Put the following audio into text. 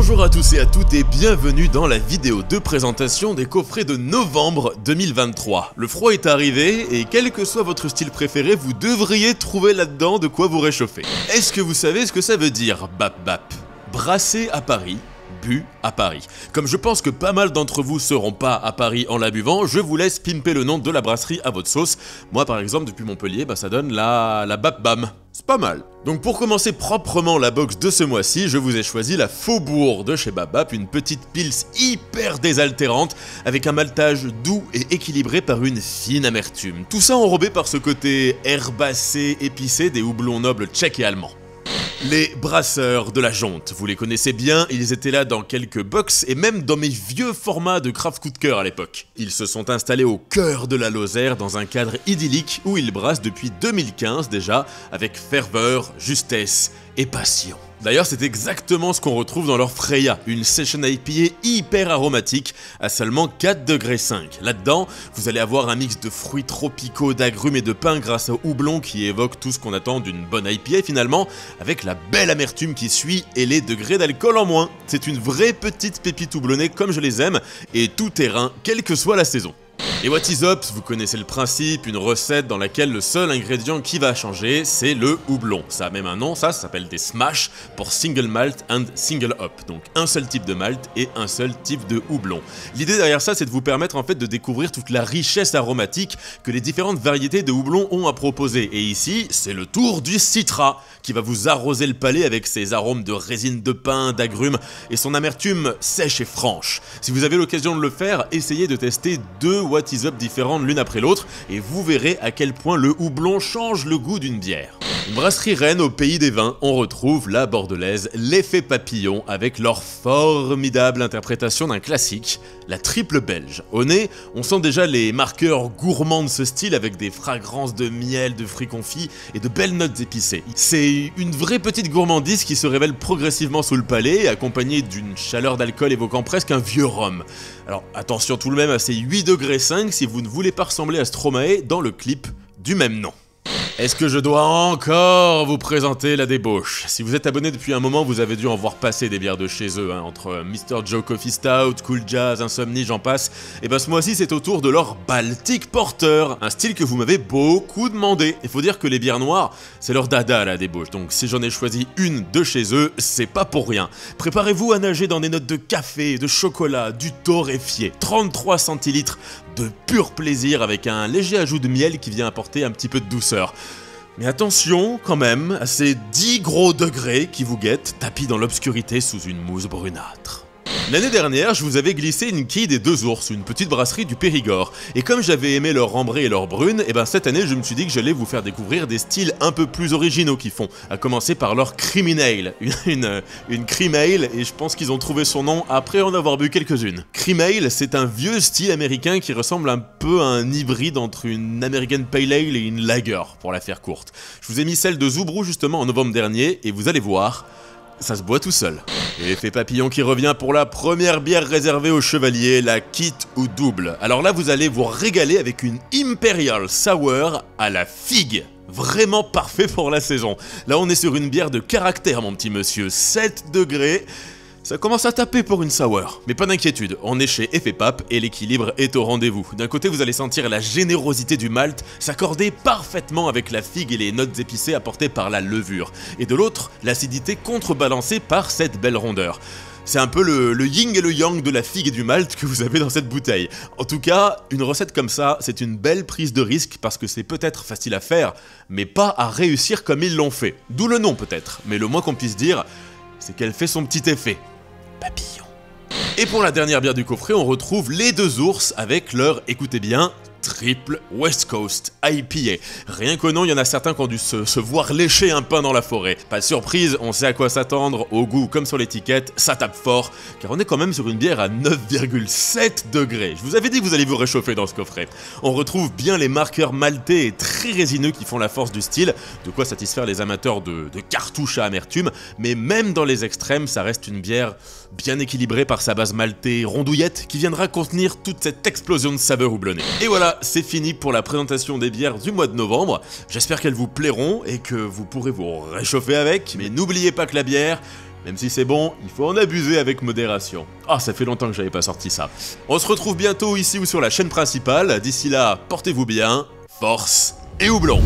Bonjour à tous et à toutes et bienvenue dans la vidéo de présentation des coffrets de novembre 2023. Le froid est arrivé et quel que soit votre style préféré, vous devriez trouver là-dedans de quoi vous réchauffer. Est-ce que vous savez ce que ça veut dire, bap bap? Brasser à Paris, bu à Paris. Comme je pense que pas mal d'entre vous seront pas à Paris en la buvant, je vous laisse pimper le nom de la brasserie à votre sauce. Moi par exemple depuis Montpellier, ça donne la Bap Bam. C'est pas mal. Donc pour commencer proprement la box de ce mois-ci, je vous ai choisi la Faubourg de chez Bap Bap, une petite pils hyper désaltérante avec un maltage doux et équilibré par une fine amertume. Tout ça enrobé par ce côté herbacé, épicé des houblons nobles tchèques et allemands. Les brasseurs de la Jonte, vous les connaissez bien, ils étaient là dans quelques box et même dans mes vieux formats de craft coup de cœur à l'époque. Ils se sont installés au cœur de la Lozère dans un cadre idyllique où ils brassent depuis 2015 déjà, avec ferveur, justesse et passion. D'ailleurs, c'est exactement ce qu'on retrouve dans leur Freya, une session IPA hyper aromatique à seulement 4,5 degrés. Là-dedans, vous allez avoir un mix de fruits tropicaux, d'agrumes et de pain grâce au houblon qui évoque tout ce qu'on attend d'une bonne IPA finalement, avec la belle amertume qui suit et les degrés d'alcool en moins. C'est une vraie petite pépite houblonnée comme je les aime et tout terrain, quelle que soit la saison. Et What is Up, vous connaissez le principe, une recette dans laquelle le seul ingrédient qui va changer, c'est le houblon. Ça a même un nom, ça s'appelle des smash pour single malt and single hop. Donc un seul type de malt et un seul type de houblon. L'idée derrière ça, c'est de vous permettre en fait de découvrir toute la richesse aromatique que les différentes variétés de houblon ont à proposer. Et ici, c'est le tour du Citra qui va vous arroser le palais avec ses arômes de résine de pin, d'agrumes et son amertume sèche et franche. Si vous avez l'occasion de le faire, essayez de tester deux What is Up différentes l'une après l'autre et vous verrez à quel point le houblon change le goût d'une bière. Une brasserie reine au pays des vins, on retrouve la bordelaise L'Effet Papillon avec leur formidable interprétation d'un classique, la triple belge. Au nez, on sent déjà les marqueurs gourmands de ce style avec des fragrances de miel, de fruits confits et de belles notes épicées. C'est une vraie petite gourmandise qui se révèle progressivement sous le palais, accompagnée d'une chaleur d'alcool évoquant presque un vieux rhum. Alors attention tout de même à ces 8,5 degrés si vous ne voulez pas ressembler à Stromae dans le clip du même nom. Est-ce que je dois encore vous présenter la débauche? Si vous êtes abonné depuis un moment, vous avez dû en voir passer des bières de chez eux, entre Mr. Joe Coffee Stout, Cool Jazz, Insomnie, j'en passe. Et ce mois-ci, c'est au tour de leur Baltic Porter, un style que vous m'avez beaucoup demandé. Il faut dire que les bières noires, c'est leur dada la débauche, donc si j'en ai choisi une de chez eux, c'est pas pour rien. Préparez-vous à nager dans des notes de café, de chocolat, du torréfié, 33 centilitres de pur plaisir avec un léger ajout de miel qui vient apporter un petit peu de douceur. Mais attention quand même à ces 10 gros degrés qui vous guettent tapis dans l'obscurité sous une mousse brunâtre. L'année dernière, je vous avais glissé une quille des Deux Ours, une petite brasserie du Périgord. Et comme j'avais aimé leur ambrée et leur brune, cette année, je me suis dit que j'allais vous faire découvrir des styles un peu plus originaux qu'ils font. À commencer par leur Criminale, une Cream Ale, et je pense qu'ils ont trouvé son nom après en avoir bu quelques-unes. Cream Ale, c'est un vieux style américain qui ressemble un peu à un hybride entre une American Pale Ale et une Lager, pour la faire courte. Je vous ai mis celle de Zoubrou justement en novembre dernier, et vous allez voir, ça se boit tout seul. Et L'Effet Papillon qui revient pour la première bière réservée aux chevaliers, la Kit ou Double. Alors là, vous allez vous régaler avec une Imperial Sour à la figue. Vraiment parfait pour la saison. Là, on est sur une bière de caractère, mon petit monsieur. 7 degrés. Ça commence à taper pour une sour, mais pas d'inquiétude, on est chez Effet Pap et l'équilibre est au rendez-vous. D'un côté, vous allez sentir la générosité du malt s'accorder parfaitement avec la figue et les notes épicées apportées par la levure. Et de l'autre, l'acidité contrebalancée par cette belle rondeur. C'est un peu le yin et le yang de la figue et du malt que vous avez dans cette bouteille. En tout cas, une recette comme ça, c'est une belle prise de risque parce que c'est peut-être facile à faire, mais pas à réussir comme ils l'ont fait. D'où le nom peut-être, mais le moins qu'on puisse dire, c'est qu'elle fait son petit effet. Papillon. Et pour la dernière bière du coffret, on retrouve les Deux Ours avec leur, écoutez bien, triple West Coast IPA. Rien qu'au nom, il y en a certains qui ont dû se voir lécher un pain dans la forêt. Pas de surprise, on sait à quoi s'attendre, au goût comme sur l'étiquette, ça tape fort, car on est quand même sur une bière à 9,7 degrés. Je vous avais dit que vous alliez vous réchauffer dans ce coffret. On retrouve bien les marqueurs maltais et très résineux qui font la force du style, de quoi satisfaire les amateurs de cartouches à amertume, mais même dans les extrêmes, ça reste une bière bien équilibrée par sa base maltais rondouillette qui viendra contenir toute cette explosion de saveurs houblonnées. Et voilà, c'est fini pour la présentation des bières du mois de novembre. J'espère qu'elles vous plairont et que vous pourrez vous réchauffer avec, mais n'oubliez pas que la bière, Même si c'est bon, il faut en abuser avec modération. Ah, ça fait longtemps que j'avais pas sorti ça. On se retrouve bientôt ici ou sur la chaîne principale. D'ici là, portez-vous bien, force et houblon.